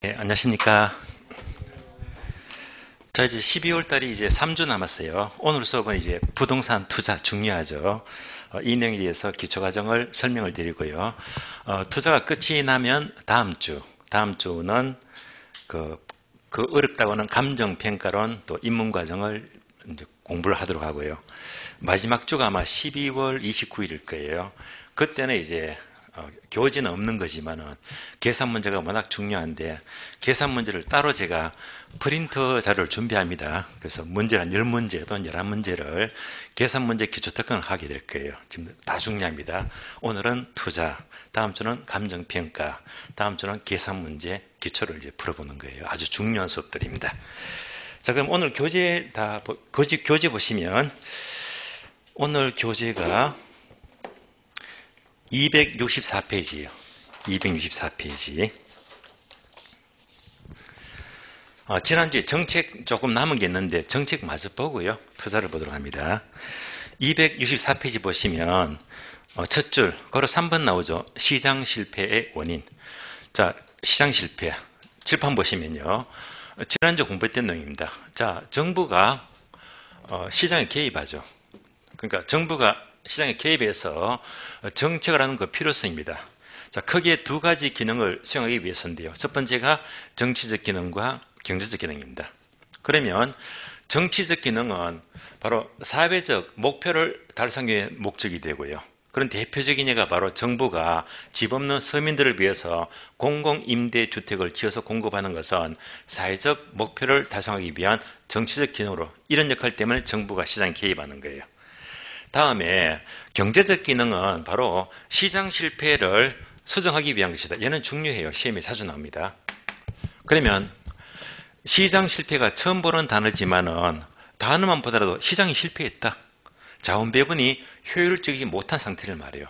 네, 안녕하십니까. 자, 이제 12월 달이 이제 3주 남았어요. 오늘 수업은 이제 부동산 투자 중요하죠. 이 내용에 대해서 기초과정을 설명을 드리고요. 투자가 끝이 나면 다음 주는 그 어렵다고 하는 감정평가론 또 입문과정을 이제 공부를 하도록 하고요. 마지막 주가 아마 12월 29일일 거예요. 그때는 이제 교재는 없는 거지만은 계산 문제가 워낙 중요한데 계산 문제를 따로 제가 프린터 자료를 준비합니다. 그래서 문제를 한 10문제 또는 11문제를 계산 문제 기초 특강을 하게 될 거예요. 지금 다 중요합니다. 오늘은 투자, 다음 주는 감정평가, 다음 주는 계산 문제 기초를 이제 풀어보는 거예요. 아주 중요한 수업들입니다. 자, 그럼 오늘 교재 보시면 오늘 교재가 264페이지예요. 264페이지. 지난주에 정책 조금 남은 게 있는데 정책 마저 보고요. 투자를 보도록 합니다. 264페이지 보시면 첫 줄, 거로 3번 나오죠. 시장 실패의 원인. 자, 시장 실패. 칠판 보시면요. 지난주 공부했던 내용입니다. 자, 정부가 시장에 개입하죠. 그러니까 정부가 시장에 개입해서 정책을 하는 그 필요성입니다. 자, 크게 두 가지 기능을 수행하기 위해서인데요. 첫 번째가 정치적 기능과 경제적 기능입니다. 그러면 정치적 기능은 바로 사회적 목표를 달성하기 위한 목적이 되고요. 그런 대표적인 예가 바로 정부가 집 없는 서민들을 위해서 공공임대주택을 지어서 공급하는 것은 사회적 목표를 달성하기 위한 정치적 기능으로 이런 역할 때문에 정부가 시장에 개입하는 거예요. 다음에 경제적 기능은 바로 시장 실패를 수정하기 위한 것이다. 얘는 중요해요. 시험에 자주 나옵니다. 그러면 시장 실패가 처음 보는 단어지만은 단어만 보더라도 시장이 실패했다. 자원 배분이 효율적이지 못한 상태를 말해요.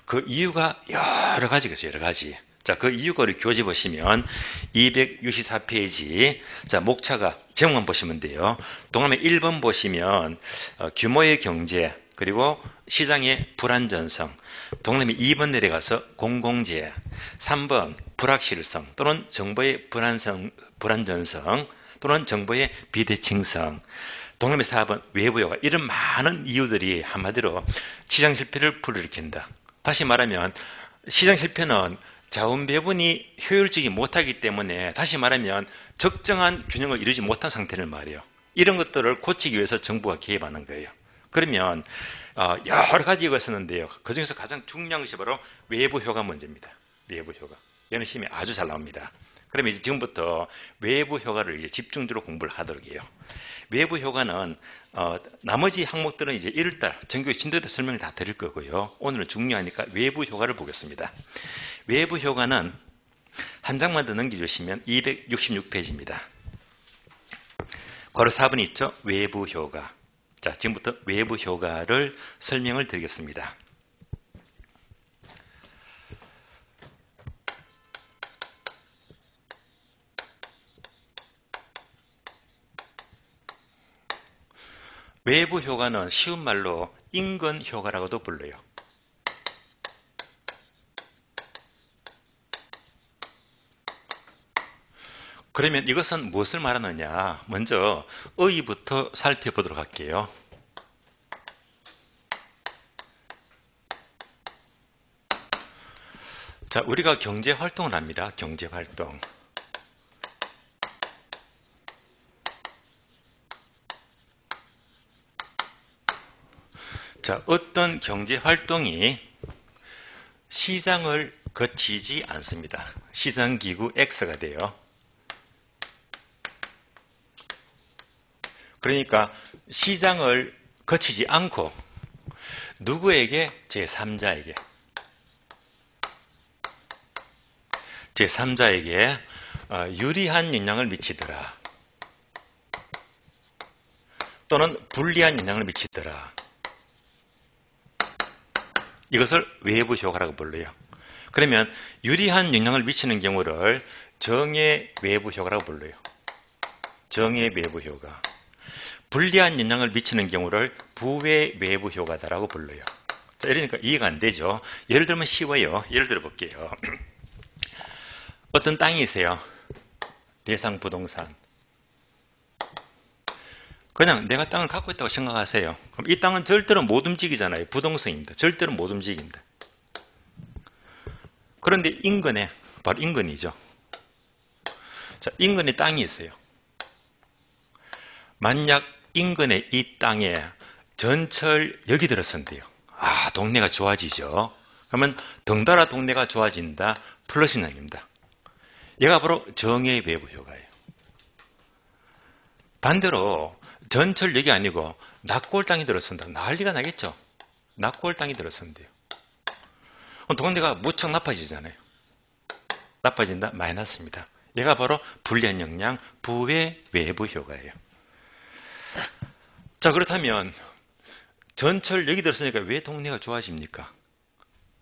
그 이유가 여러 가지겠어요. 여러 가지. 자, 그 이유가 우리 교재 보시면 264페이지. 자, 목차가 제목만 보시면 돼요. 동남아 1번 보시면 규모의 경제 그리고 시장의 불안전성. 동남아 2번 내려가서 공공재. 3번 불확실성 또는 정보의 불안전성 또는 정보의 비대칭성. 동남아 4번 외부 효과. 이런 많은 이유들이 한마디로 시장 실패를 불러일으킨다. 다시 말하면 시장 실패는 자원 배분이 효율적이 못하기 때문에 다시 말하면 적정한 균형을 이루지 못한 상태를 말해요. 이런 것들을 고치기 위해서 정부가 개입하는 거예요. 그러면 여러 가지 이유가 있었는데요. 그중에서 가장 중요한 것이 바로 외부 효과 문제입니다. 외부 효과. 얘는 시험에 아주 잘 나옵니다. 그러면 이제 지금부터 외부 효과를 이제 집중적으로 공부를 하도록 해요. 외부 효과는 나머지 항목들은 이제 1월달 정규 진도 때 설명을 다 드릴 거고요. 오늘은 중요하니까 외부 효과를 보겠습니다. 외부 효과는 한 장만 더 넘겨주시면 266페이지입니다. 괄호 4번이 있죠. 외부 효과. 자, 지금부터 외부 효과를 설명을 드리겠습니다. 외부 효과는 쉬운 말로 인근 효과라고도 불러요. 그러면 이것은 무엇을 말하느냐? 먼저 의의부터 살펴보도록 할게요. 자, 우리가 경제활동을 합니다. 경제활동. 자, 어떤 경제활동이 시장을 거치지 않습니다. 시장기구 X가 돼요. 그러니까 시장을 거치지 않고 누구에게? 제3자에게. 제3자에게 유리한 영향을 미치더라. 또는 불리한 영향을 미치더라. 이것을 외부 효과라고 불러요. 그러면 유리한 영향을 미치는 경우를 정의 외부 효과라고 불러요. 정의 외부 효과. 불리한 영향을 미치는 경우를 부의 외부 효과다라고 불러요. 자, 이러니까 이해가 안 되죠. 예를 들면 쉬워요. 예를 들어 볼게요. 어떤 땅이 있어요. 대상 부동산. 그냥 내가 땅을 갖고 있다고 생각하세요. 그럼 이 땅은 절대로 못 움직이잖아요. 부동성입니다. 절대로 못 움직인다. 그런데 인근에, 바로 인근이죠. 자, 인근에 땅이 있어요. 만약 인근에 이 땅에 전철역이 들어선대요. 아, 동네가 좋아지죠. 그러면 덩달아 동네가 좋아진다. 플러스 인양입니다. 얘가 바로 정의 외부 효과예요. 반대로 전철역이 아니고 낙골 땅이 들어선다. 난리가 나겠죠. 낙골 땅이 들어선대요. 그럼 동네가 무척 나빠지잖아요. 나빠진다. 마이너스입니다. 얘가 바로 불리한 영향, 부의 외부 효과예요. 자, 그렇다면 전철역이 들었으니까 왜 동네가 좋아집니까?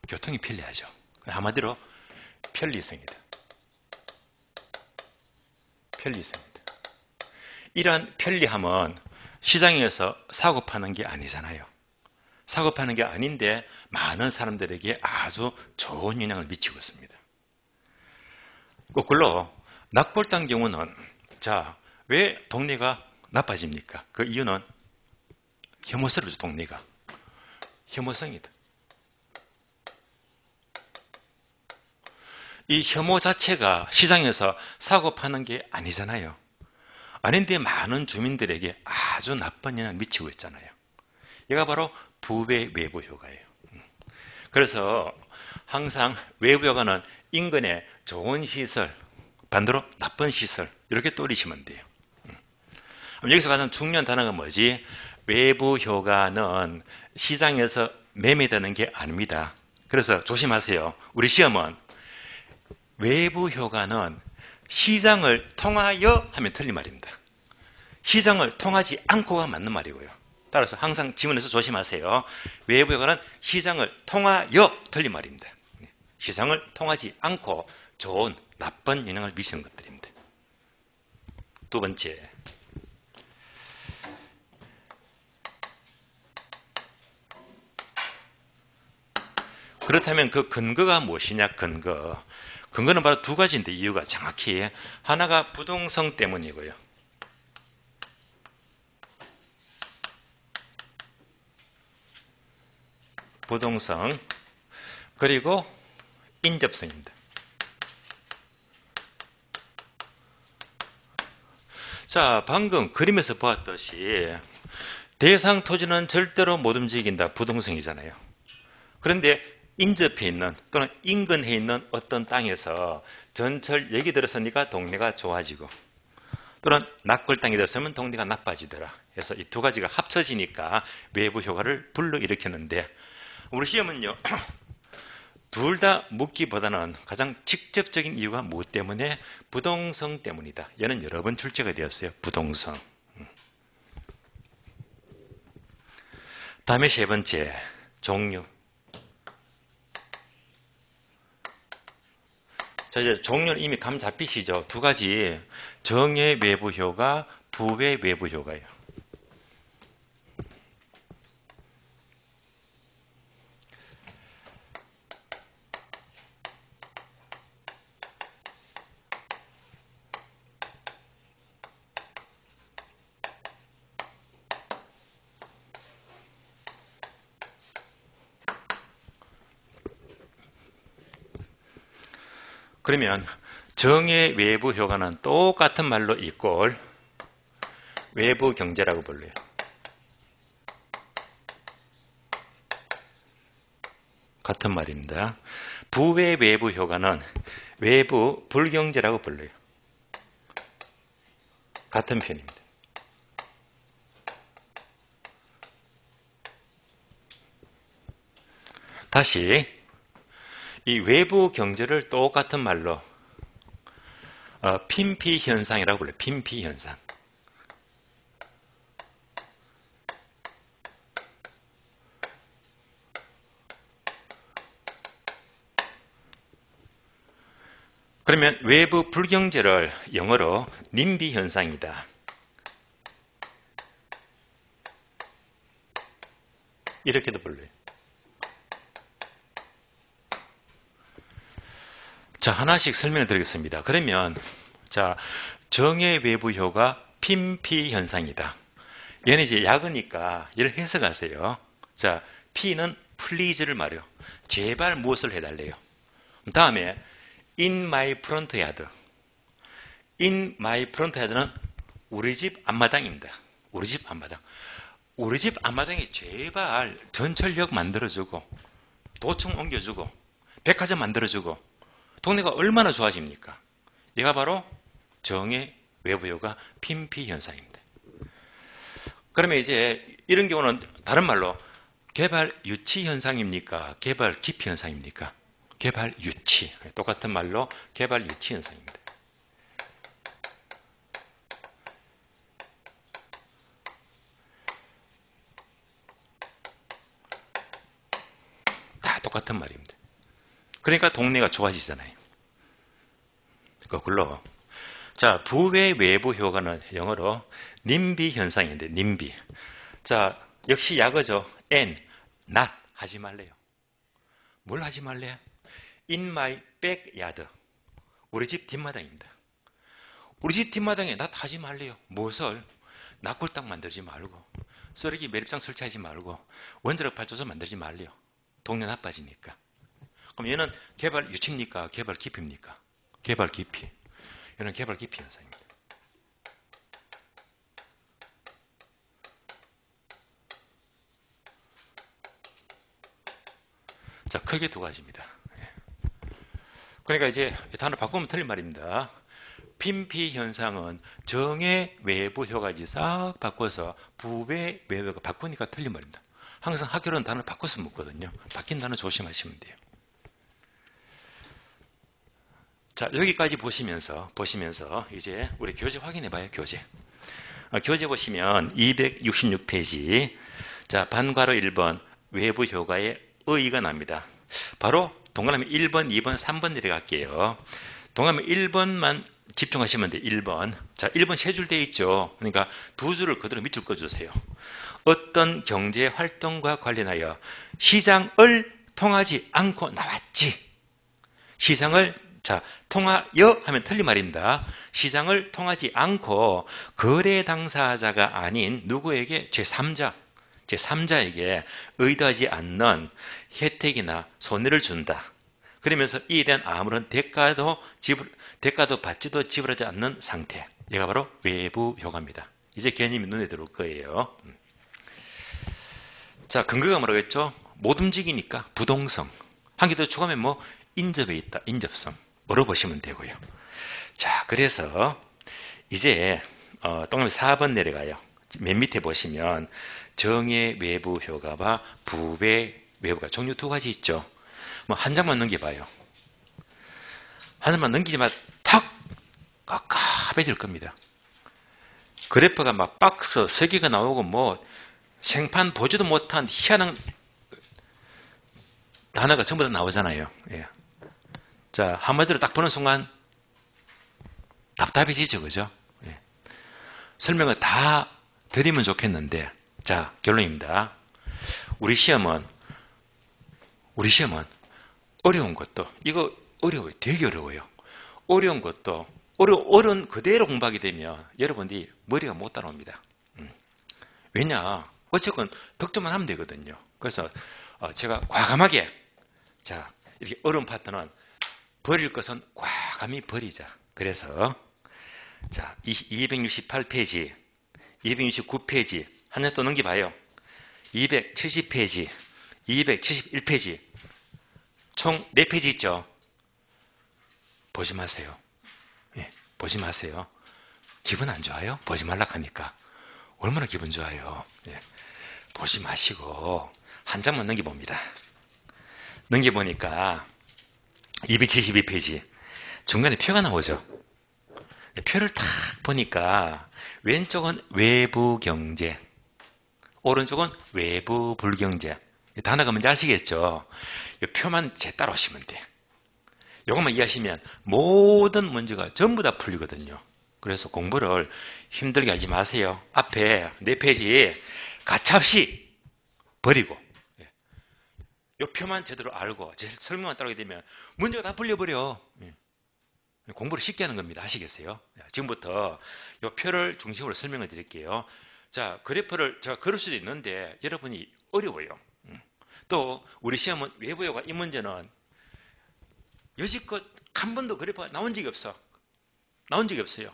교통이 편리하죠. 한마디로 편리성이다. 편리성이다. 이러한 편리함은 시장에서 사고 파는 게 아니잖아요. 사고 파는 게 아닌데 많은 사람들에게 아주 좋은 영향을 미치고 있습니다. 거꾸로 낙골당 경우는 자, 왜 동네가 나빠집니까? 그 이유는 혐오스럽죠. 동네가. 혐오성이다. 이 혐오 자체가 시장에서 사고 파는 게 아니잖아요. 아닌데 많은 주민들에게 아주 나쁜 영향을 미치고 있잖아요. 얘가 바로 부의 외부 효과예요. 그래서 항상 외부 효과는 인근에 좋은 시설, 반대로 나쁜 시설 이렇게 떠올리시면 돼요. 여기서 가장 중요한 단어가 뭐지? 외부 효과는 시장에서 매매되는 게 아닙니다. 그래서 조심하세요. 우리 시험은 외부 효과는 시장을 통하여 하면 틀린 말입니다. 시장을 통하지 않고가 맞는 말이고요. 따라서 항상 지문에서 조심하세요. 외부 효과는 시장을 통하여 틀린 말입니다. 시장을 통하지 않고 좋은 나쁜 영향을 미치는 것들입니다. 두 번째, 그렇다면 그 근거가 무엇이냐? 근거는 바로 두 가지인데 이유가 정확히 하나가 부동성 때문이고요. 부동성 그리고 인접성입니다. 자, 방금 그림에서 보았듯이 대상 토지는 절대로 못 움직인다. 부동성이잖아요. 그런데 인접해 있는 또는 인근해 있는 어떤 땅에서 전철역이 들어서니까 동네가 좋아지고 또는 낙골 땅이 들어서면 동네가 나빠지더라. 그래서 이 두 가지가 합쳐지니까 외부 효과를 불러일으켰는데 우리 시험은요. 둘 다 묻기보다는 가장 직접적인 이유가 무엇 때문에? 부동성 때문이다. 얘는 여러 번 출제가 되었어요. 부동성. 다음에 세 번째, 종류. 자, 이제 종류는 이미 감 잡히시죠? 두 가지. 정의 외부 효과, 부의 외부 효과예요. 그러면 정의 외부 효과는 똑같은 말로 이꼴 외부 경제라고 불러요. 같은 말입니다. 부의 외부 효과는 외부 불경제라고 불러요. 같은 편입니다. 다시 이 외부 경제를 똑같은 말로 핀피 현상이라고 불러요. 핀피 현상. 그러면 외부 불경제를 영어로 님비 현상이다. 이렇게도 불러요. 자, 하나씩 설명해 드리겠습니다. 그러면 자, 정의 외부 효가 핀피 현상이다. 얘는 이제 약으니까 얘를 해석하세요. 자, P는 please를 말해요. 제발 무엇을 해달래요. 다음에 in my front yard. in my front yard는 우리 집 앞마당입니다. 우리 집 앞마당. 우리 집 앞마당에 제발 전철역 만들어주고 도청 옮겨주고 백화점 만들어주고 동네가 얼마나 좋아집니까? 얘가 바로 정의 외부 효가 핀피 현상입니다. 그러면 이제 이런 경우는 다른 말로 개발 유치 현상입니까? 개발 기피 현상입니까? 개발 유치. 똑같은 말로 개발 유치 현상입니다. 다 똑같은 말입니다. 그러니까 동네가 좋아지잖아요. 거꾸로. 자, 부의 외부 효과는 영어로 님비 현상인데, 님비. 자, 역시 약어죠. N, not 하지 말래요. 뭘 하지 말래요? In my backyard. 우리 집 뒷마당입니다. 우리 집 뒷마당에 not 하지 말래요. 무엇을? 낙골당 만들지 말고, 쓰레기 매립장 설치하지 말고, 원자력 발전소 만들지 말래요. 동네 나빠지니까. 그럼 얘는 개발 유치입니까? 개발 기피입니까? 개발 기피. 얘는 개발 기피 현상입니다. 자, 크게 두 가지입니다. 그러니까 이제 단어 바꾸면 틀린 말입니다. 핀피 현상은 정의 외부 효과지 싹 바꿔서 부의 외부가 바꾸니까 틀린 말입니다. 항상 학교로는 단어 바꿔서 묻거든요. 바뀐 단어 조심하시면 돼요. 자, 여기까지 보시면서 이제 우리 교재 확인해 봐요. 교재. 교재 보시면 266페이지. 자, 반괄호 1번 외부 효과의 의의가 납니다. 바로 동그라미 1번, 2번, 3번 내려갈게요. 동그라미 1번만 집중하시면 돼요. 1번. 자, 1번 세 줄 되어 있죠. 그러니까 두 줄을 그대로 밑줄 꺼주세요. 어떤 경제 활동과 관련하여 시장을 통하지 않고 나왔지. 시장을 통하여 하면 틀린 말입니다. 시장을 통하지 않고 거래 당사자가 아닌 누구에게 제3자에게 의도하지 않는 혜택이나 손해를 준다. 그러면서 이에 대한 아무런 대가도 받지도 지불하지 않는 상태. 얘가 바로 외부 효과입니다. 이제 개념이 눈에 들어올 거예요. 자, 근거가 뭐라고 했죠? 못 움직이니까 부동성. 한 개 더 추가하면 뭐 인접에 있다. 인접성. 뭐로 보시면 되고요. 자, 그래서 이제 동그라미 4번 내려가요. 맨 밑에 보시면 정의 외부 효과와 부의 외부가 종류 두 가지 있죠. 뭐 한 장만 넘겨봐요. 한 장만 넘기지만 탁 깝깝해질 겁니다. 그래프가 막 박스 3개가 나오고 뭐 생판 보지도 못한 희한한 단어가 전부 다 나오잖아요. 예. 자, 한마디로 딱 보는 순간 답답해지죠. 그죠? 예. 설명을 다 드리면 좋겠는데, 자, 결론입니다. 우리 시험은 어려운 것도, 이거 어려워요. 되게 어려워요. 어려운 것도, 어려운 그대로 공부하게 되면 여러분들이 머리가 못 따라옵니다. 왜냐? 어쨌건 득점만 하면 되거든요. 그래서 제가 과감하게, 자, 이렇게 어려운 파트는 버릴 것은 과감히 버리자. 그래서, 자, 268페이지, 269페이지, 한 장 또 넘겨봐요. 270페이지, 271페이지, 총 4페이지 있죠? 보지 마세요. 예, 보지 마세요. 기분 안 좋아요? 보지 말라 하니까. 얼마나 기분 좋아요. 예, 보지 마시고, 한 장만 넘겨봅니다. 넘겨보니까, 272페이지, 중간에 표가 나오죠? 표를 딱 보니까 왼쪽은 외부 경제, 오른쪽은 외부 불경제. 단어가 뭔지 아시겠죠? 이 표만 제 따라오시면 돼요. 이것만 이해하시면 모든 문제가 전부 다 풀리거든요. 그래서 공부를 힘들게 하지 마세요. 앞에 4페이지 가차없이 버리고 이 표만 제대로 알고 제 설명만 따르게 되면 문제가 다 풀려버려. 공부를 쉽게 하는 겁니다. 아시겠어요? 지금부터 이 표를 중심으로 설명을 드릴게요. 자, 그래프를 제가 그릴 수도 있는데 여러분이 어려워요. 또 우리 시험은 외부요가 이 문제는 여지껏 한 번도 그래프가 나온 적이 없어. 나온 적이 없어요.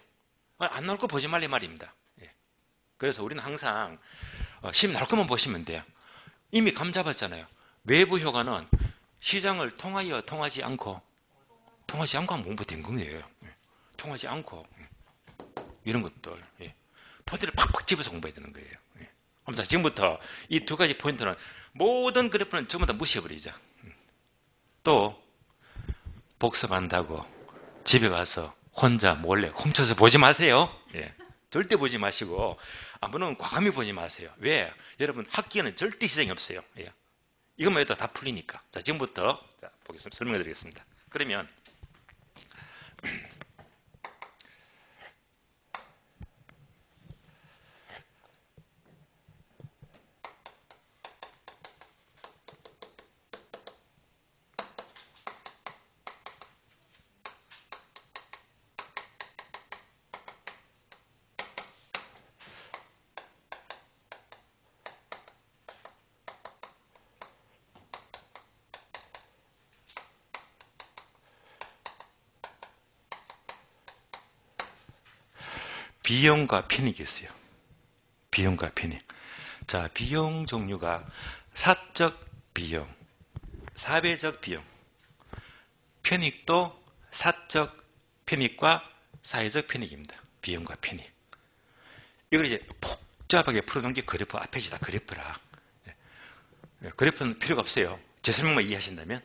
안 나올 거 보지 말래 말입니다. 그래서 우리는 항상 시험 나올 것만 보시면 돼요. 이미 감 잡았잖아요. 외부 효과는 시장을 통하여 통하지 않고 하면 공부된 거예요. 통하지 않고 이런 것들 포대를 팍팍 집어서 공부해야 되는 거예요. 자, 지금부터 이 두 가지 포인트는 모든 그래프는 전부 다 무시해버리자. 또 복습한다고 집에 가서 혼자 몰래 훔쳐서 보지 마세요. 절대 보지 마시고 아무는 과감히 보지 마세요. 왜? 여러분 학기에는 절대 시장이 없어요. 이것만 해도 다 풀리니까. 자, 지금부터 보겠습니다. 설명해 드리겠습니다. 그러면 비용과 편익이 있어요. 비용과 편익. 자, 비용 종류가 사적 비용, 사회적 비용, 편익도 사적 편익과 사회적 편익입니다. 비용과 편익. 이걸 이제 복잡하게 풀어놓은 게 그래프 앞에지 다 그래프라. 그래프는 필요가 없어요. 제 설명만 이해하신다면.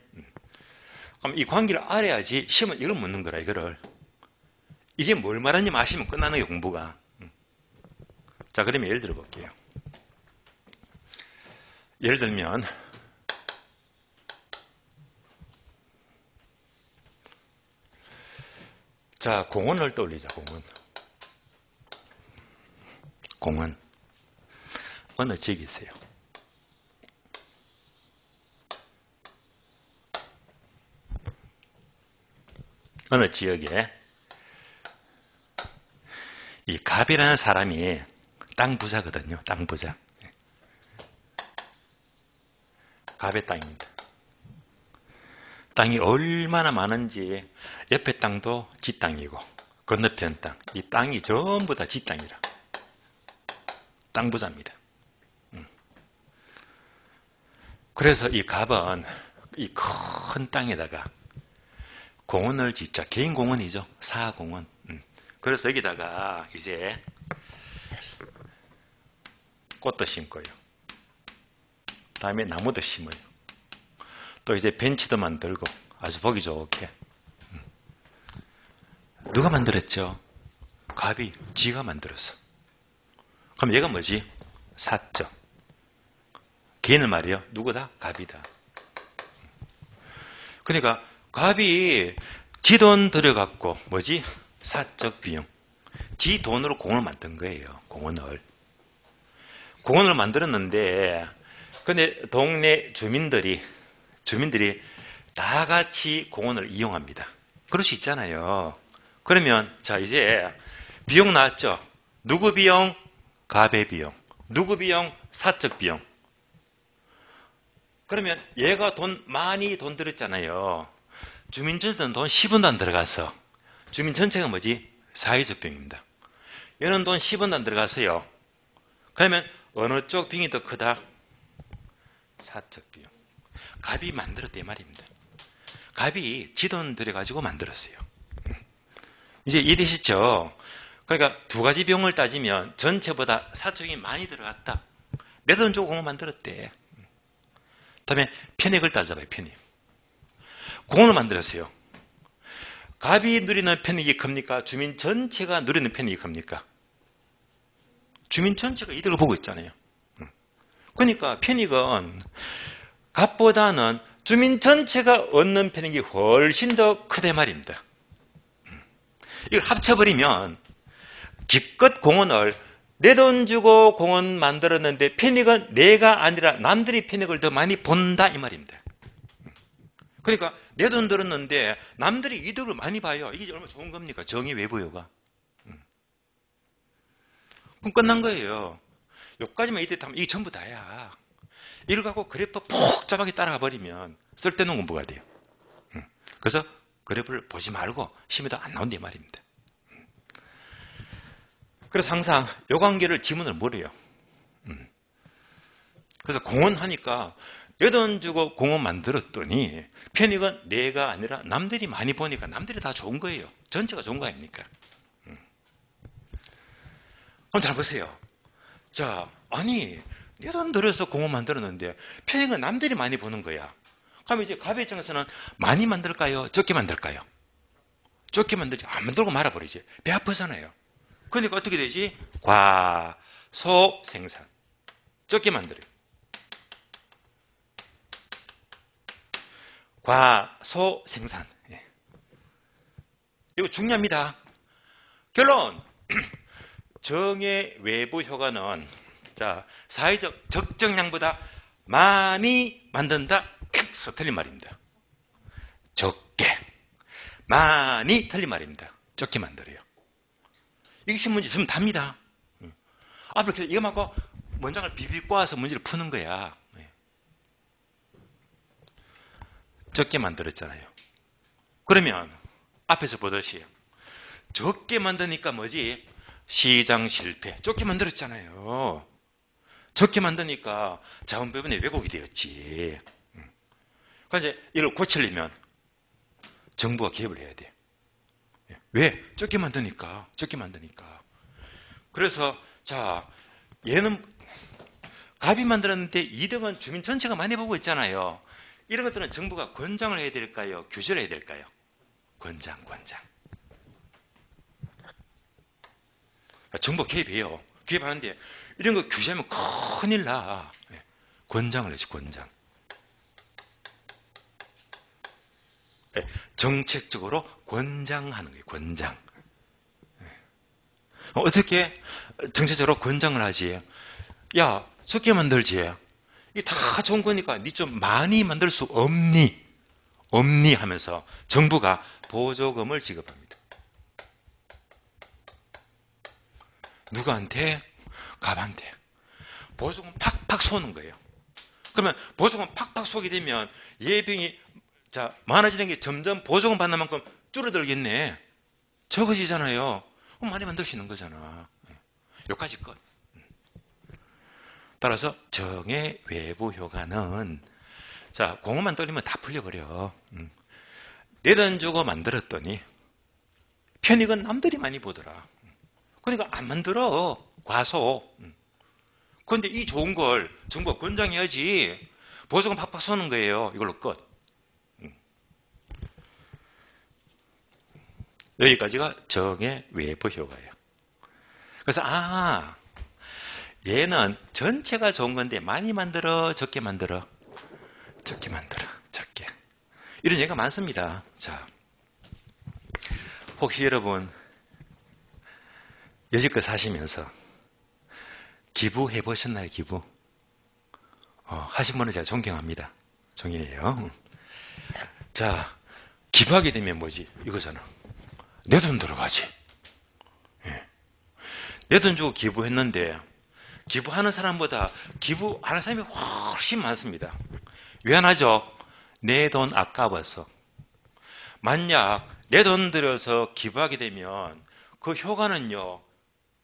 그럼 이 관계를 알아야지 시험은 이걸 묻는 거라, 이거를. 이게 뭘 말하는지 아시면 끝나는 게 공부가. 자, 그러면 예를 들어 볼게요. 예를 들면 자, 공원을 떠올리자. 공원 어느 지역이 있어요? 어느 지역에 이 갑이라는 사람이 땅 부자거든요. 땅 부자. 갑의 땅입니다. 땅이 얼마나 많은지 옆에 땅도 지 땅이고 건너편 땅, 이 땅이 전부 다 지 땅이라. 땅 부자입니다. 그래서 이 갑은 이 큰 땅에다가 공원을 짓자. 개인 공원이죠. 사공원. 그래서 여기다가 이제 꽃도 심고요. 다음에 나무도 심어요. 또 이제 벤치도 만들고 아주 보기 좋게. 누가 만들었죠? 갑이 지가 만들었어. 그럼 얘가 뭐지? 사적. 걔는 말이요. 누구다? 갑이다. 그러니까 갑이 지 돈 들여갖고 뭐지? 사적 비용. 지 돈으로 공원을 만든 거예요. 공원을 만들었는데 근데 동네 주민들이 다 같이 공원을 이용합니다. 그럴 수 있잖아요. 그러면 자, 이제 비용 나왔죠? 누구 비용? 갑의 비용. 누구 비용? 사적 비용. 그러면 얘가 많이 돈 들였잖아요. 주민 전체는 돈 10원도 안 들어가서 주민 전체가 뭐지? 사회적 비용입니다. 얘는 돈 10원도 안 들어갔어요. 그러면 어느 쪽 비용이 더 크다? 사적 비용. 갑이 만들었대 말입니다. 갑이 지 돈 들여가지고 만들었어요. 이제 이해되시죠? 그러니까 두 가지 비용을 따지면 전체보다 사적 비용이 많이 들어갔다. 내 돈 주고 공원 만들었대. 다음에 편익을 따져봐요. 편익. 공원을 만들었어요. 갑이 누리는 편익이 큽니까? 주민 전체가 누리는 편익이 큽니까? 주민 전체가 이득을 보고 있잖아요. 그러니까 편익은 갑보다는 주민 전체가 얻는 편익이 훨씬 더 크다 말입니다. 이걸 합쳐버리면 기껏 공원을 내 돈 주고 공원 만들었는데 편익은 내가 아니라 남들이 편익을 더 많이 본다 이 말입니다. 그러니까 내 돈 들었는데 남들이 이득을 많이 봐요. 이게 얼마나 좋은 겁니까? 정의 외부효과. 그럼 끝난 거예요. 여기까지만 이때 하면 이게 전부 다야. 이걸 갖고 그래프 복잡하게 따라가 버리면 쓸데없는 공부가 돼요. 그래서 그래프를 보지 말고 시험에도 안 나온다 이 말입니다. 그래서 항상 요 관계를 지문을 모르요. 그래서 공헌하니까 내 돈 주고 공헌 만들었더니 편익은 내가 아니라 남들이 많이 보니까 남들이 다 좋은 거예요. 전체가 좋은 거 아닙니까? 그럼 잘 보세요. 자, 아니 내 돈 들여서 공헌 만들었는데 편익은 남들이 많이 보는 거야. 그럼 이제 갑의 입장에서는 많이 만들까요? 적게 만들까요? 적게 만들지. 안 만들고 말아버리지. 배 아프잖아요. 그러니까 어떻게 되지? 과소생산. 적게 만들어요. 과소생산. 예. 이거 중요합니다. 결론. 정의 외부 효과는 자, 사회적 적정량보다 많이 만든다. X 틀린 말입니다. 적게. 많이 틀린 말입니다. 적게 만들어요. 이게 신문지 있으면 답니다. 앞으로 이거 말고 문장을 비비 꼬아서 문제를 푸는 거야. 적게 만들었잖아요. 그러면 앞에서 보듯이 적게 만드니까 뭐지? 시장 실패. 적게 만들었잖아요. 적게 만드니까 자원 배분의 왜곡이 되었지. 그러니까 이제 이걸 고치려면 정부가 개입을 해야 돼. 왜? 적게 만드니까. 적게 만드니까. 그래서 자, 얘는 갑이 만들었는데 이득은 주민 전체가 많이 보고 있잖아요. 이런 것들은 정부가 권장을 해야 될까요? 규제를 해야 될까요? 권장. 정부가 개입해요. 개입하는데 이런 거 규제하면 큰일 나. 권장을 해야지, 권장. 정책적으로 권장하는 거예요, 권장. 어떻게 정책적으로 권장을 하지? 야, 적게 만들지. 이게 다 좋은 거니까 니 좀 많이 만들 수 없니? 없니? 하면서 정부가 보조금을 지급합니다. 누구한테? 갑한테. 보조금 팍팍 쏘는 거예요. 그러면 보조금 팍팍 쏘게 되면 예병이 자 많아지는 게 점점 보조금 받는 만큼 줄어들겠네. 적어지잖아요. 그럼 많이 만들 수 있는 거잖아. 여기까지 끝. 따라서 정의 외부 효과는 자 공허만 떨리면 다 풀려버려. 내 돈 주고 만들었더니 편익은 남들이 많이 보더라. 그러니까 안 만들어. 과소. 그런데 이 좋은 걸 정부가 권장해야지. 보조금 팍팍 쏘는 거예요. 이걸로 끝. 여기까지가 정의 외부 효과예요. 그래서 얘는 전체가 좋은 건데 많이 만들어, 적게 만들어? 적게 만들어, 적게. 이런 얘기가 많습니다. 자, 혹시 여러분 여지껏 사시면서 기부해 보셨나요? 기부? 하신 분은 제가 존경합니다. 존경해요. 자, 기부하게 되면 뭐지? 이거잖아. 내 돈 들어가지. 내 돈 주고 기부했는데 기부하는 사람보다 기부하는 사람이 훨씬 많습니다. 왜 안 하죠? 내 돈 아까워서. 만약 내 돈 들여서 기부하게 되면 그 효과는요.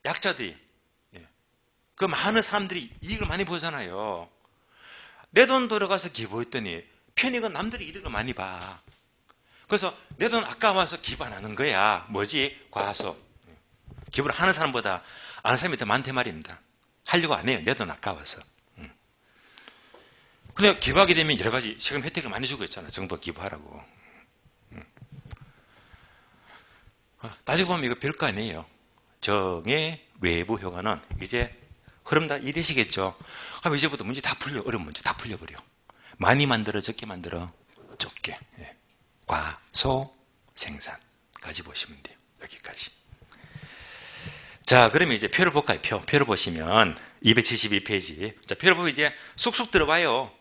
약자들이 그 많은 사람들이 이익을 많이 보잖아요. 내 돈 들어가서 기부했더니 편익은 남들이 이득을 많이 봐. 그래서 내 돈 아까워서 기부 안 하는 거야. 뭐지? 과소. 기부를 하는 사람보다 안 하는 사람이 더 많대 말입니다. 하려고 안 해요. 내 돈 아까워서. 그냥 기부하게 되면 여러 가지 세금 혜택을 많이 주고 있잖아요. 정부가 기부하라고. 따지고 보면 이거 별거 아니에요. 정의 외부 효과는 이제 흐름 다 이해되시겠죠? 그럼 이제부터 문제 다 풀려. 어려운 문제 다 풀려버려. 많이 만들어, 적게 만들어, 적게. 과소 생산까지 보시면 돼요. 여기까지. 자, 그러면 이제 표를 볼까요? 표를 보시면 272페이지. 자, 표를 보면 이제 쑥쑥 들어봐요.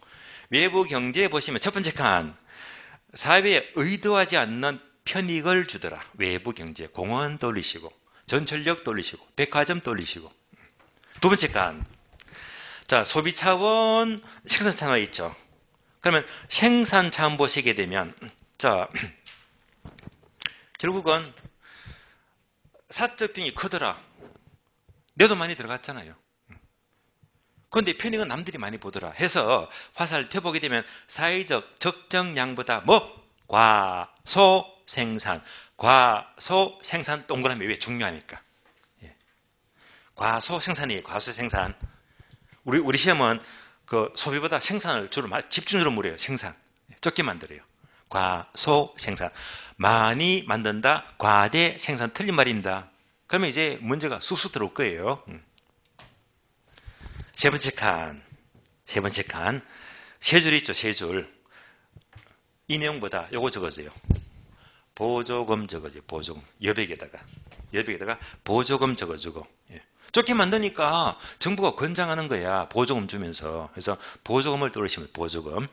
외부 경제에 보시면 첫 번째 칸 사회에 의도하지 않는 편익을 주더라. 외부 경제, 공원 돌리시고, 전철역 돌리시고, 백화점 돌리시고. 두 번째 간. 자, 소비 차원, 생산 차원이 있죠. 그러면 생산 차원 보시게 되면, 자, 결국은 사적 비용이 크더라. 내도 많이 들어갔잖아요. 그런데 편익은 남들이 많이 보더라 해서 화살펴보게 되면 사회적 적정량보다 뭐? 과소생산. 과소생산 동그라미 왜 중요하니까. 예. 과소생산이에요. 과소생산. 우리 시험은 그 소비보다 생산을 주로 집중적으로 물어요. 생산. 적게 만들어요. 과소생산. 많이 만든다. 과대 생산. 틀린 말입니다. 그러면 이제 문제가 쑥쑥 들어올 거예요. 세 번째 칸. 세 줄 있죠. 세 줄. 이 내용보다 요거 적어줘요. 보조금 적어줘요. 보조금. 여백에다가 보조금 적어주고. 예. 좋게 만드니까 정부가 권장하는 거야. 보조금 주면서. 그래서 보조금을 떠올리시면 보조금.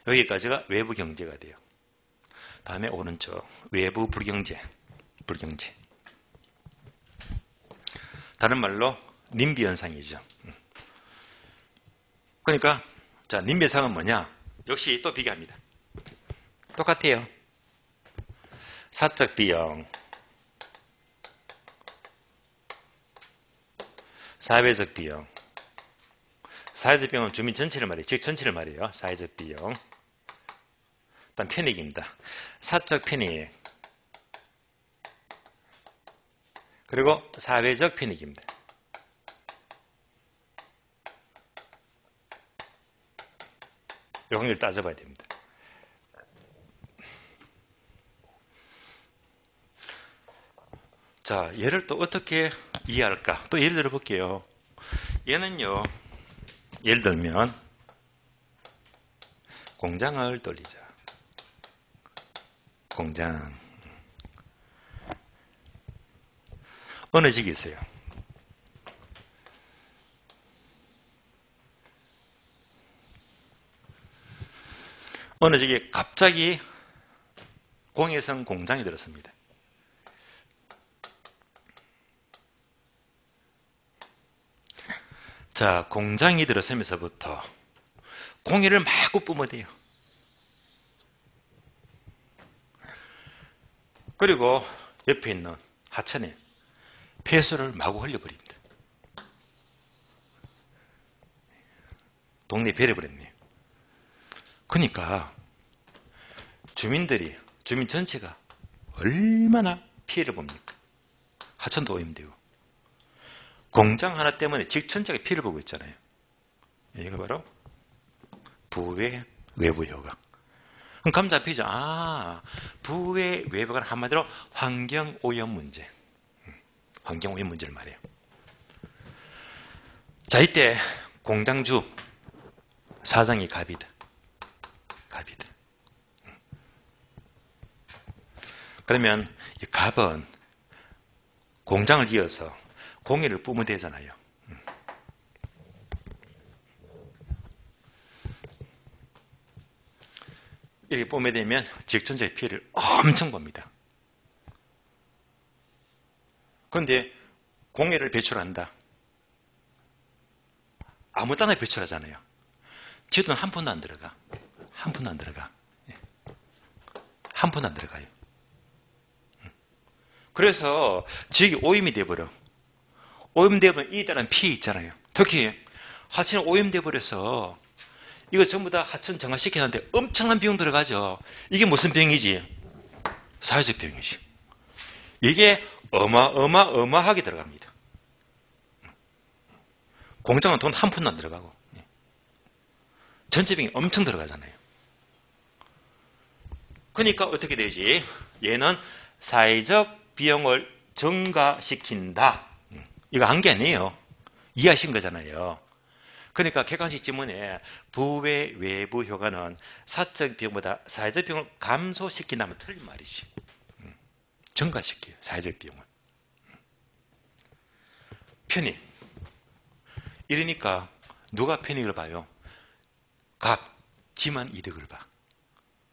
여기까지가 외부 경제가 돼요. 다음에 오른쪽. 외부 불경제. 다른 말로 님비 현상이죠. 그러니까 자, 님비 현상은 뭐냐? 역시 또 비교합니다. 똑같아요. 사적 비용, 사회적 비용. 사회적 비용은 주민 전체를 말해요. 즉 전체를 말해요. 사회적 비용. 일단 편익입니다. 사적 편익. 그리고 사회적 편익입니다. 이 관계를 따져봐야 됩니다. 자, 얘를 또 어떻게 이해할까? 또 예를 들어 볼게요. 얘는요, 예를 들면 공장을 돌리자. 공장. 어느 직이 있어요. 어느 직에 갑자기 공해성 공장이 들었습니다. 자, 공장이 들어서면서부터 공해를 마구 뿜어대요. 그리고 옆에 있는 하천에 폐수를 마구 흘려버립니다. 동네에 베려버렸네요. 그러니까 주민 전체가 얼마나 피해를 봅니까? 하천도 오염되고 공장 하나 때문에 직 전체가 피해를 보고 있잖아요. 이거 바로 부외 외부 효과. 그럼 감 잡히죠? 아, 부외 외부가 한마디로 환경 오염 문제. 환경 오염 문제를 말해요. 자, 이때 공장주 사장이 갑이다. 그러면 이 갑은 공장을 이어서 공해를 뿜어대잖아요. 이렇게 뿜어대면 지역전체의 피해를 엄청 봅니다. 그런데 공해를 배출한다. 아무 땅에 배출하잖아요. 지도는 한 푼도 안 들어가. 한 푼도 안 들어가요. 그래서 지역이 오염이 돼버려. 오염되면 이에 따른 피해 있잖아요. 특히 하천이 오염돼 버려서 이거 전부 다 하천 정화시키는데 엄청난 비용 들어가죠. 이게 무슨 비용이지? 사회적 비용이지. 이게 어마어마하게 들어갑니다. 공장은 돈 한 푼도 안 들어가고 전체 비용이 엄청 들어가잖아요. 그러니까 어떻게 되지? 얘는 사회적 비용을 증가시킨다. 이거 한 게 아니에요. 이해하신 거잖아요. 그러니까 객관식 지문에 부외 외부 효과는 사적 비용보다 사회적 비용을 감소시킨다면 틀린 말이지. 증가시켜요. 사회적 비용은. 편익. 이러니까 누가 편익을 봐요? 값, 지만 이득을 봐.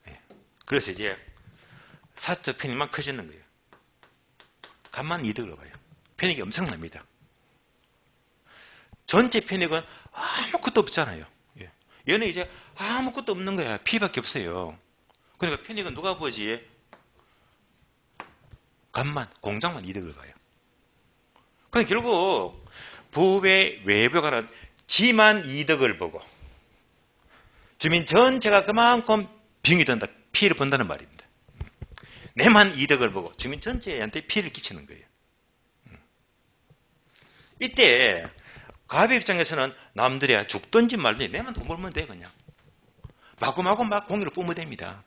예. 그래서 이제 사적 편익만 커지는 거예요. 값만 이득을 봐요. 편익이 엄청납니다. 전체 편익은 아무것도 없잖아요. 예. 얘는 이제 아무것도 없는 거야. P밖에 없어요. 그러니까 편익은 누가 보지? 값만, 공장만 이득을 봐요. 그러니까 결국 부의 외부가는 지만 이득을 보고 주민 전체가 그만큼 비용이 든다. 피해를 본다는 말입니다. 내만 이득을 보고 주민 전체한테 피해를 끼치는 거예요. 이때 갑의 입장에서는 남들이 죽든지 말든지 내만 돈 벌면 돼 그냥. 마구마구 막 공유를 뿜어야 됩니다.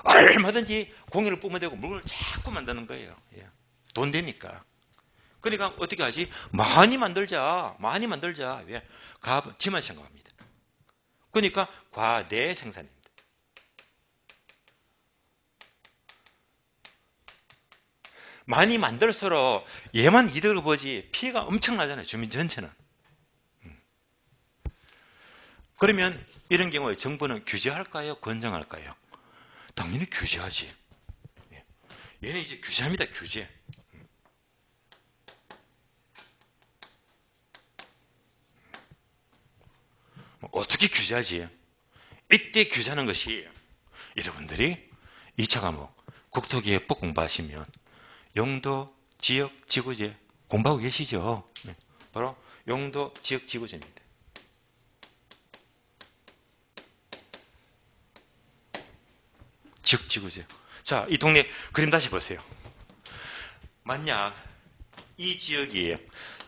얼마든지 공유를 뿜어야 되고 물건을 자꾸 만드는 거예요. 돈 되니까. 그러니까 어떻게 하지? 많이 만들자. 많이 만들자. 왜? 갑은 지만 생각합니다. 그러니까 과대 생산입니다. 많이 만들수록 얘만 이득을 보지 피해가 엄청나잖아요. 주민 전체는. 그러면 이런 경우에 정부는 규제할까요? 권장할까요? 당연히 규제하지. 얘는 이제 규제합니다. 규제. 어떻게 규제하지? 이때 규제하는 것이 여러분들이 2차 과목 국토기획법 공부하시면 용도, 지역, 지구제 공부하고 계시죠? 바로 용도, 지역, 지구제입니다. 지역, 지구제. 자, 이 동네 그림 다시 보세요. 만약 이 지역이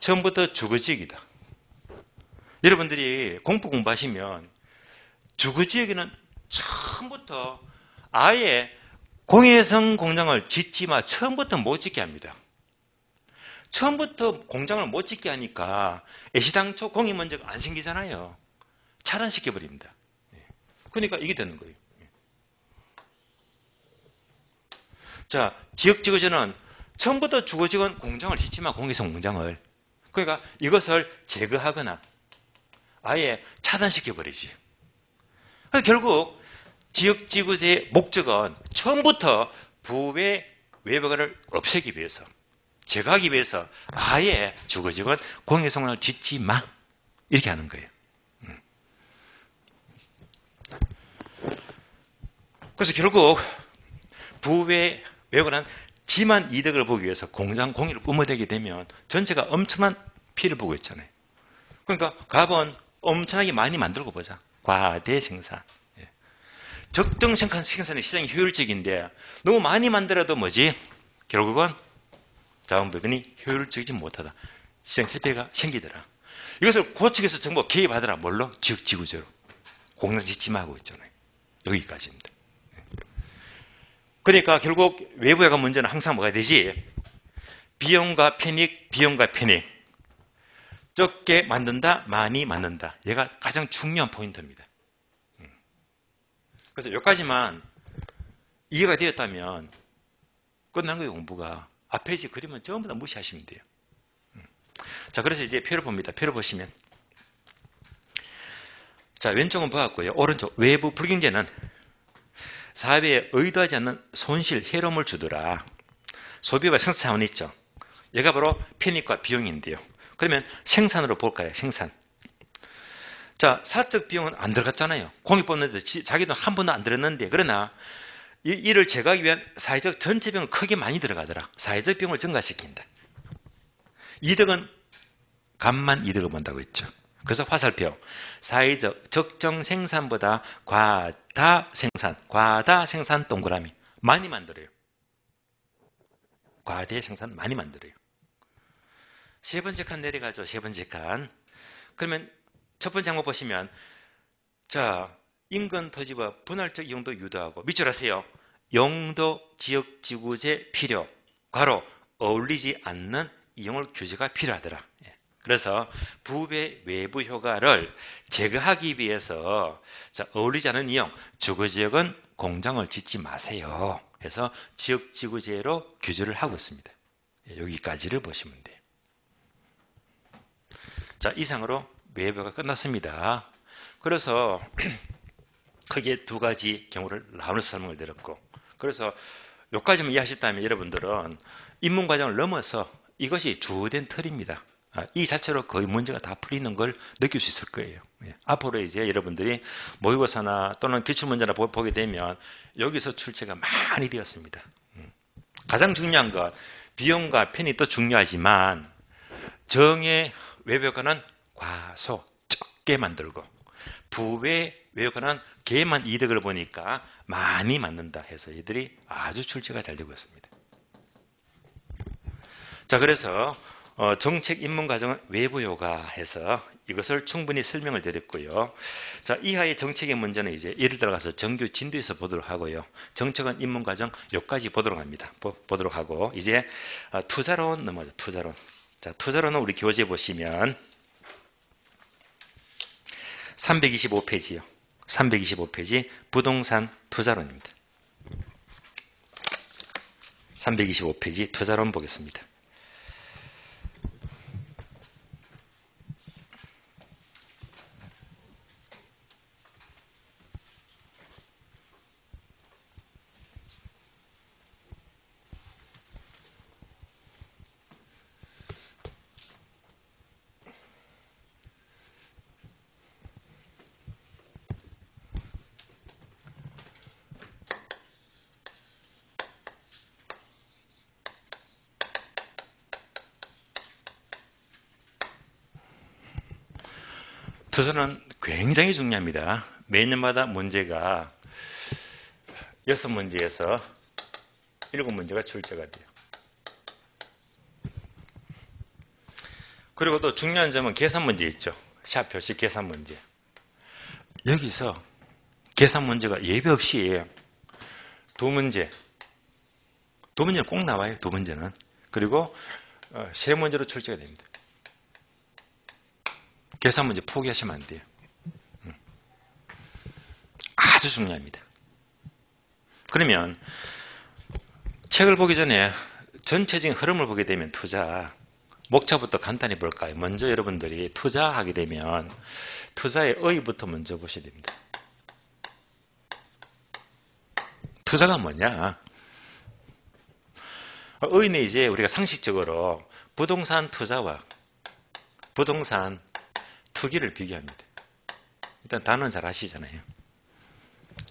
처음부터 주거지역이다. 여러분들이 공부하시면 주거지역에는 처음부터 아예 공해성 공장을 짓지 마. 처음부터 못 짓게 합니다. 처음부터 공장을 못 짓게 하니까 애시당초 공해 문제가 안 생기잖아요. 차단시켜버립니다. 그러니까 이게 되는 거예요. 자, 지역지구제는 처음부터 주거지역은 공장을 짓지 마. 공해성 공장을. 그러니까 이것을 제거하거나 아예 차단시켜버리지. 결국 지역지구제의 목적은 처음부터 부의 외부가를 없애기 위해서, 제거하기 위해서 아예 주거지역은 공해성을 짓지 마. 이렇게 하는 거예요. 그래서 결국 부의 외부가는 지만 이득을 보기 위해서 공장 공해를 뿜어대게 되면 전체가 엄청난 피해를 보고 있잖아요. 그러니까 갑은 엄청나게 많이 만들고 보자. 과대 생산. 적정 생산의 시장이 효율적인데 너무 많이 만들어도 뭐지? 결국은 자원부분이 효율적이지 못하다. 시장 실패가 생기더라. 이것을 고측에서 정부가 개입하더라. 뭘로? 지역지구제로. 공장 짓지 말고 있잖아요. 여기까지입니다. 그러니까 결국 외부에가 문제는 항상 뭐가 되지? 비용과 편익, 비용과 편익. 적게 만든다, 많이 만든다. 얘가 가장 중요한 포인트입니다. 그래서 여기까지만 이해가 되었다면 끝난 거예요, 공부가. 앞에 이제 그림은 전부 다 무시하시면 돼요. 자, 그래서 이제 표를 봅니다. 표를 보시면. 자, 왼쪽은 보았고요. 오른쪽, 외부 불경제는 사회에 의도하지 않는 손실, 해로움을 주더라. 소비와 생산 차원이 있죠. 얘가 바로 편익과 비용인데요. 그러면 생산으로 볼까요? 생산. 자, 사적 비용은 안 들어갔잖아요. 공익 뽑는데 자기 돈 한 번도 안 들었는데, 그러나 이를 제거하기 위한 사회적 전체 비용은 크게 많이 들어가더라. 사회적 비용을 증가시킨다. 이득은 값만 이득을 본다고 했죠. 그래서 화살표. 사회적 적정 생산보다 과다 생산 동그라미. 많이 만들어요. 과대 생산 많이 만들어요. 세 번째 칸 내려가죠. 세 번째 칸. 그러면 첫 번째 항목 보시면, 자, 인근 토지와 분할적 이용도 유도하고, 밑줄 하세요. 용도, 지역, 지구제 필요. 괄호, 어울리지 않는 이용을 규제가 필요하더라. 그래서 부의 외부 효과를 제거하기 위해서, 자, 어울리지 않은 이용, 주거지역은 공장을 짓지 마세요. 해서 지역, 지구제로 규제를 하고 있습니다. 여기까지를 보시면 돼요. 자, 이상으로 외부가 끝났습니다. 그래서 크게 두 가지 경우를 나누어서 설명을 드렸고, 그래서 여기까지만 이해하셨다면 여러분들은 입문 과정을 넘어서 이것이 주된 틀입니다. 이 자체로 거의 문제가 다 풀리는 걸 느낄 수 있을 거예요. 앞으로 이제 여러분들이 모의고사나 또는 기출문제나 보게 되면 여기서 출제가 많이 되었습니다. 가장 중요한 것, 비용과 편이 또 중요하지만 정의 외벽화는 과소, 적게 만들고 부의 외벽화는 개만 이득을 보니까 많이 맞는다 해서 이들이 아주 출제가 잘 되고 있습니다. 자, 그래서 정책 입문 과정은 외부 요가해서 이것을 충분히 설명을 드렸고요. 자, 이하의 정책의 문제는 이제 예를 들어가서 정규 진도에서 보도록 하고요. 정책은 입문 과정 여기까지 보도록 합니다. 보도록 하고 이제 투자론 넘어가죠. 투자론. 자, 투자론은 우리 교재 보시면 325페이지요. 325페이지 부동산 투자론입니다. 325페이지 투자론 보겠습니다. 투자는 굉장히 중요합니다. 매년마다 문제가 6문제에서 7문제가 출제가 돼요. 그리고 또 중요한 점은 계산 문제 있죠. 샵 표시 계산 문제. 여기서 계산 문제가 예외 없이 두 문제는 꼭 나와요. 두 문제는. 그리고 세 문제로 출제가 됩니다. 계산 문제 포기하시면 안 돼요. 아주 중요합니다. 그러면 책을 보기 전에 전체적인 흐름을 보게 되면 투자, 목차부터 간단히 볼까요? 먼저 여러분들이 투자하게 되면 투자의 의의부터 먼저 보셔야 됩니다. 투자가 뭐냐? 의의는 이제 우리가 상식적으로 부동산 투자와 부동산 투기를 비교합니다. 일단 단어는 잘 아시잖아요.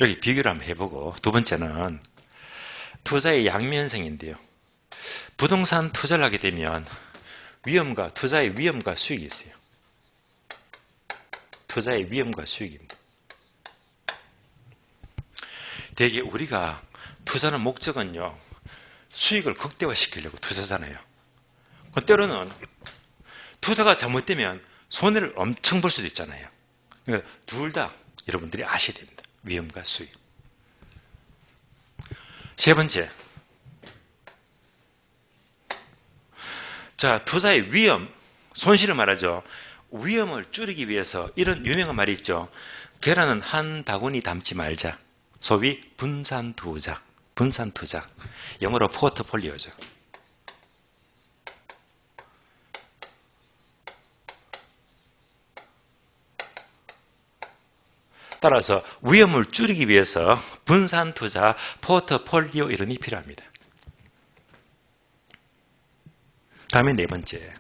여기 비교를 한번 해보고, 두 번째는 투자의 양면성인데요. 부동산 투자를 하게 되면 투자의 위험과 수익이 있어요. 투자의 위험과 수익입니다. 되게 우리가 투자하는 목적은요, 수익을 극대화시키려고 투자잖아요. 때로는 투자가 잘못되면 손해를 엄청 볼 수도 있잖아요. 그러니까 둘 다 여러분들이 아셔야 됩니다. 위험과 수익. 세 번째. 자, 투자의 위험, 손실을 말하죠. 위험을 줄이기 위해서 이런 유명한 말이 있죠. 계란은 한 바구니 담지 말자. 소위 분산 투자. 영어로 포트폴리오죠. 따라서 위험을 줄이기 위해서 분산 투자, 포트폴리오 이론이 필요합니다. 다음에 네 번째.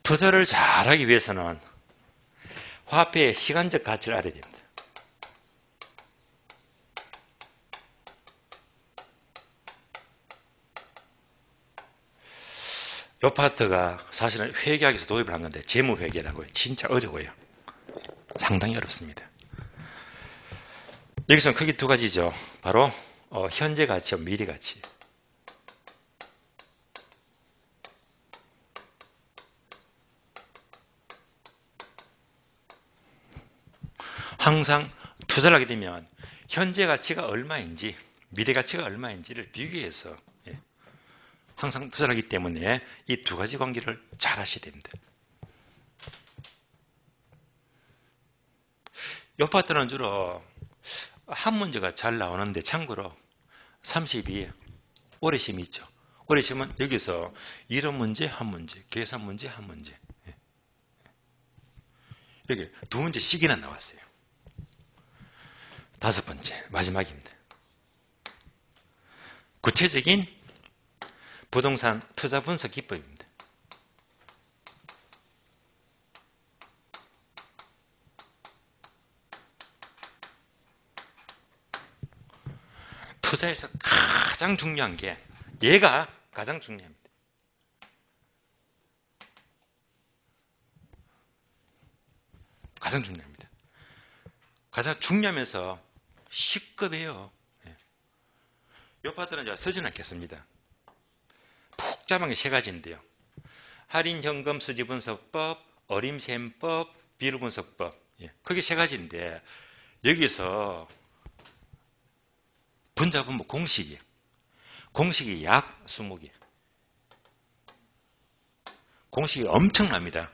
투자를 잘하기 위해서는 화폐의 시간적 가치를 알아야 됩니다. 이 파트가 사실은 회계학에서 도입을 한 건데 재무회계라고요. 진짜 어려워요. 상당히 어렵습니다. 여기서는 크게 두 가지죠. 바로 현재 가치와 미래 가치. 항상 투자를 하게 되면 현재 가치가 얼마인지 미래 가치가 얼마인지를 비교해서 항상 투자를 하기 때문에 이 두 가지 관계를 잘 하셔야 됩니다. 이 파트는 주로 한 문제가 잘 나오는데 참고로 32 오래심이 있죠. 그러시면 여기서 이론 문제, 한 문제, 계산 문제, 한 문제. 이렇게 두 문제씩이나 나왔어요. 다섯 번째, 마지막입니다. 구체적인 부동산 투자 분석 기법입니다. 투자에서 가장 중요한 게 얘가 가장 중요합니다. 가장 중요합니다. 가장 중요하면서 시급해요. 이 파트는 제가 쓰지는 않겠습니다. 복잡한 게 세 가지인데요. 할인현금 수지분석법, 어림셈법, 비율분석법. 그게 세 가지인데 여기서 분자분모 공식이 약 20개. 공식이 엄청납니다.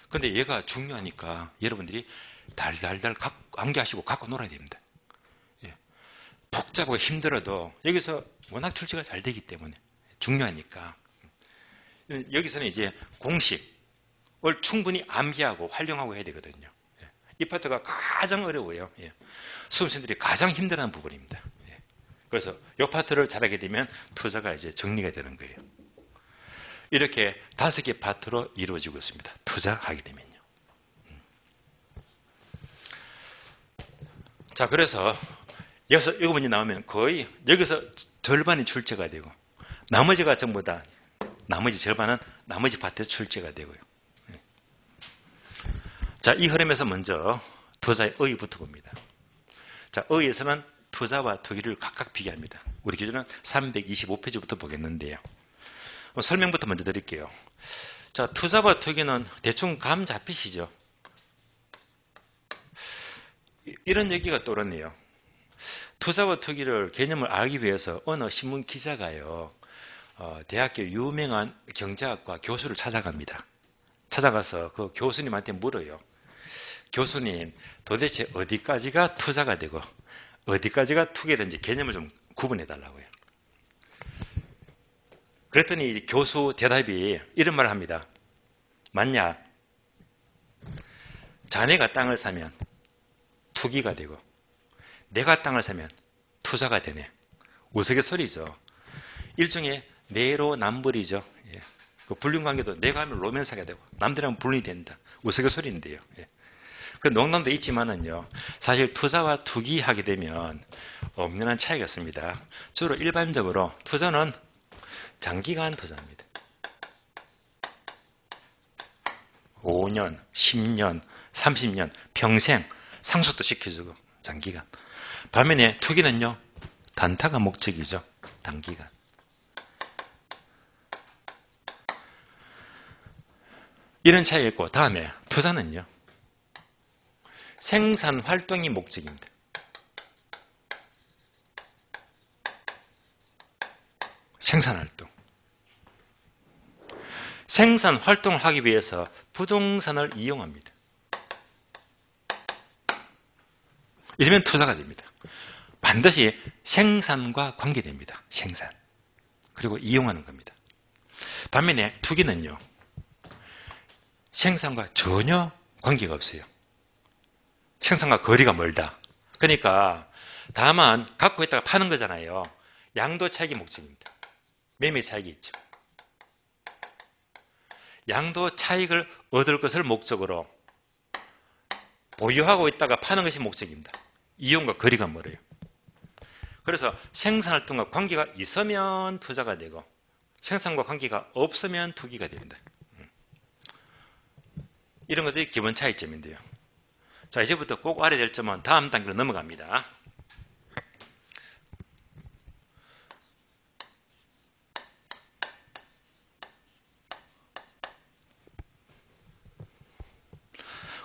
근데 얘가 중요하니까 여러분들이 달달달 암기하시고 갖고 놀아야 됩니다. 복잡하고 힘들어도 여기서 워낙 출제가 잘 되기 때문에 중요하니까. 여기서는 이제 공식을 충분히 암기하고 활용하고 해야 되거든요. 이 파트가 가장 어려워요. 수험생들이 가장 힘들어하는 부분입니다. 그래서 이 파트를 잘하게 되면 투자가 이제 정리가 되는 거예요. 이렇게 5개 파트로 이루어지고 있습니다. 투자하게 되면요. 자, 그래서 여기서 이거 문제 나오면 거의 여기서 절반이 출제가 되고 나머지가 전부 다 나머지 절반은 나머지 파트에서 출제가 되고요. 자, 이 흐름에서 먼저 투자의 의의부터 봅니다. 자, 의의에서는 투자와 투기를 각각 비교합니다. 우리 기준은 325페이지부터 보겠는데요. 설명부터 먼저 드릴게요. 자, 투자와 투기는 대충 감 잡히시죠? 이런 얘기가 떠오르네요. 투자와 투기를 개념을 알기 위해서 어느 신문 기자가요, 대학교 유명한 경제학과 교수를 찾아갑니다. 찾아가서 그 교수님한테 물어요. 교수님, 도대체 어디까지가 투자가 되고 어디까지가 투기가 되는지 개념을 좀 구분해 달라고요. 그랬더니 교수 대답이 이런 말을 합니다. 맞냐? 자네가 땅을 사면 투기가 되고 내가 땅을 사면 투자가 되네. 우스갯소리죠. 일종의 내로남불이죠. 그 불륜관계도 내가 하면 로맨스가 되고 남들이 하면 불륜이 된다. 우스갯소리인데요. 그 농담도 있지만은요, 사실 투자와 투기하게 되면 엄연한 차이가 있습니다. 주로 일반적으로 투자는 장기간 투자입니다. 5년, 10년, 30년, 평생 상속도 시켜주고 장기간. 반면에 투기는요, 단타가 목적이죠. 단기간. 이런 차이가 있고, 다음에 투자는요, 생산 활동이 목적입니다. 생산 활동. 생산 활동을 하기 위해서 부동산을 이용합니다. 이러면 투자가 됩니다. 반드시 생산과 관계됩니다. 생산. 그리고 이용하는 겁니다. 반면에 투기는요, 생산과 전혀 관계가 없어요. 생산과 거리가 멀다. 그러니까 다만 갖고 있다가 파는 거잖아요. 양도 차익이 목적입니다. 매매 차익이 있죠. 양도 차익을 얻을 것을 목적으로 보유하고 있다가 파는 것이 목적입니다. 이용과 거리가 멀어요. 그래서 생산활동과 관계가 있으면 투자가 되고 생산과 관계가 없으면 투기가 됩니다. 이런 것들이 기본 차이점인데요. 자, 이제부터 꼭 알아야 될 점은 다음 단계로 넘어갑니다.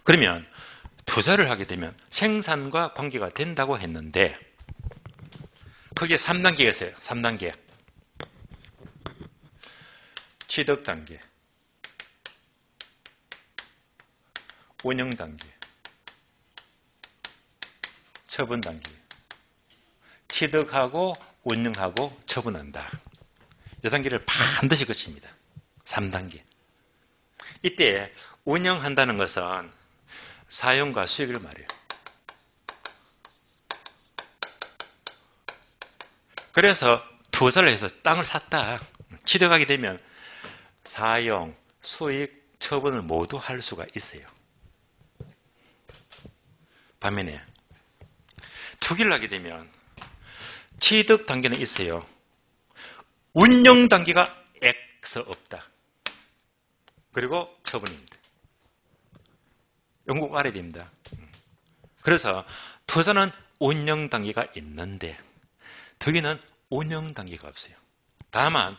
그러면 투자를 하게 되면 생산과 관계가 된다고 했는데 크게 3단계가 있어요. 3단계. 취득 단계, 운영 단계, 처분 단계. 취득하고 운영하고 처분한다. 이 단계를 반드시 거칩니다. 3단계. 이때 운영한다는 것은 사용과 수익을 말해요. 그래서 투자를 해서 땅을 샀다. 취득하게 되면 사용, 수익, 처분을 모두 할 수가 있어요. 반면에 투기를 하게 되면 취득 단계는 있어요. 운영 단계가 X 없다. 그리고 처분입니다. 영국 알아야 됩니다. 그래서 투자는 운영 단계가 있는데 투기는 운영 단계가 없어요. 다만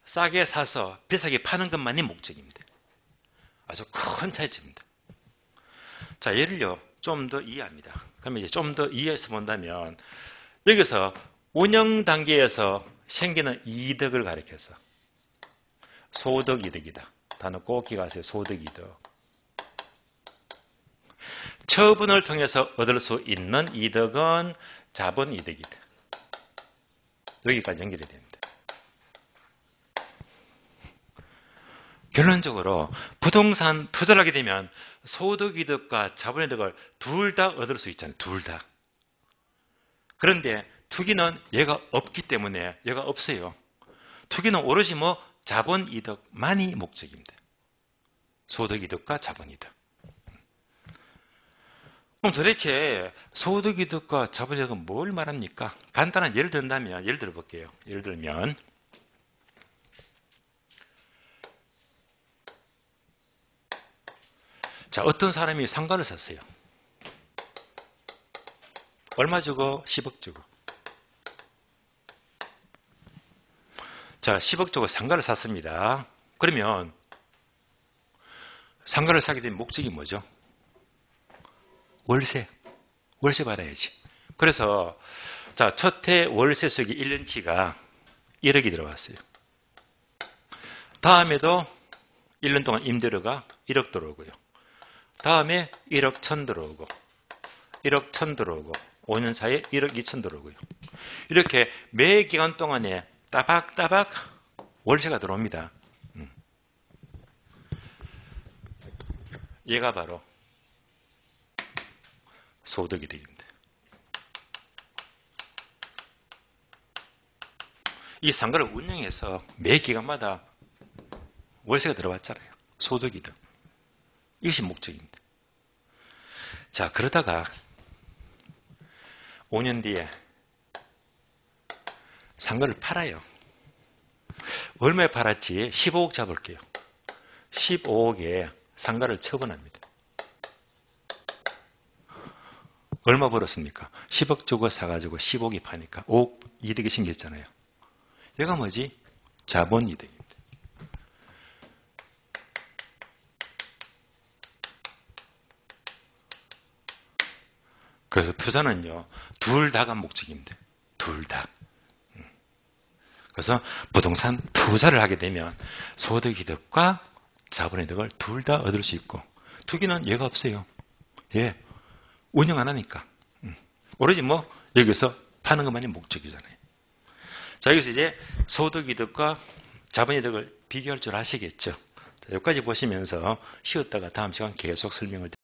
싸게 사서 비싸게 파는 것만이 목적입니다. 아주 큰 차이점입니다. 자, 예를요 좀 더 이해합니다. 그러면 이제 좀 더 이해해서 본다면 여기서 운영 단계에서 생기는 이득을 가리켜서 소득 이득이다. 단어 꼭 기억하세요. 소득 이득. 처분을 통해서 얻을 수 있는 이득은 자본 이득이다. 여기까지 연결이 됩니다. 결론적으로 부동산 투자를 하게 되면 소득이득과 자본이득을 둘 다 얻을 수 있잖아요. 둘 다. 그런데 투기는 얘가 없기 때문에 얘가 없어요. 투기는 오로지 자본이득만이 목적입니다. 소득이득과 자본이득. 그럼 도대체 소득이득과 자본이득은 뭘 말합니까? 간단한 예를 든다면 예를 들어볼게요. 예를 들면 자, 어떤 사람이 상가를 샀어요. 얼마 주고? 10억 주고. 자, 10억 주고 상가를 샀습니다. 그러면 상가를 사게 된 목적이 뭐죠? 월세. 월세 받아야지. 그래서 자, 첫 해 월세 수익이 1년치가 1억이 들어왔어요. 다음에도 1년 동안 임대료가 1억 들어오고요. 다음에 1억 1천 들어오고 1억 1천 들어오고 5년 사이에 1억 2천 들어오고요. 이렇게 매 기간 동안에 따박따박 월세가 들어옵니다. 얘가 바로 소득이득입니다. 이 상가를 운영해서 매 기간마다 월세가 들어왔잖아요. 소득이득. 이것이 목적입니다. 자, 그러다가 5년 뒤에 상가를 팔아요. 얼마에 팔았지? 15억 잡을게요. 15억에 상가를 처분합니다. 얼마 벌었습니까? 10억 주고 사가지고 15억이 파니까 5억 이득이 생겼잖아요. 얘가 뭐지? 자본이득입니다. 그래서 투자는요, 둘 다가 목적입니다. 둘 다. 그래서 부동산 투자를 하게 되면 소득이득과 자본이득을 둘 다 얻을 수 있고, 투기는 얘가 없어요. 예, 운영 안 하니까. 오로지 여기서 파는 것만이 목적이잖아요. 자, 여기서 이제 소득이득과 자본이득을 비교할 줄 아시겠죠? 자, 여기까지 보시면서 쉬었다가 다음 시간 계속 설명을 드릴게요.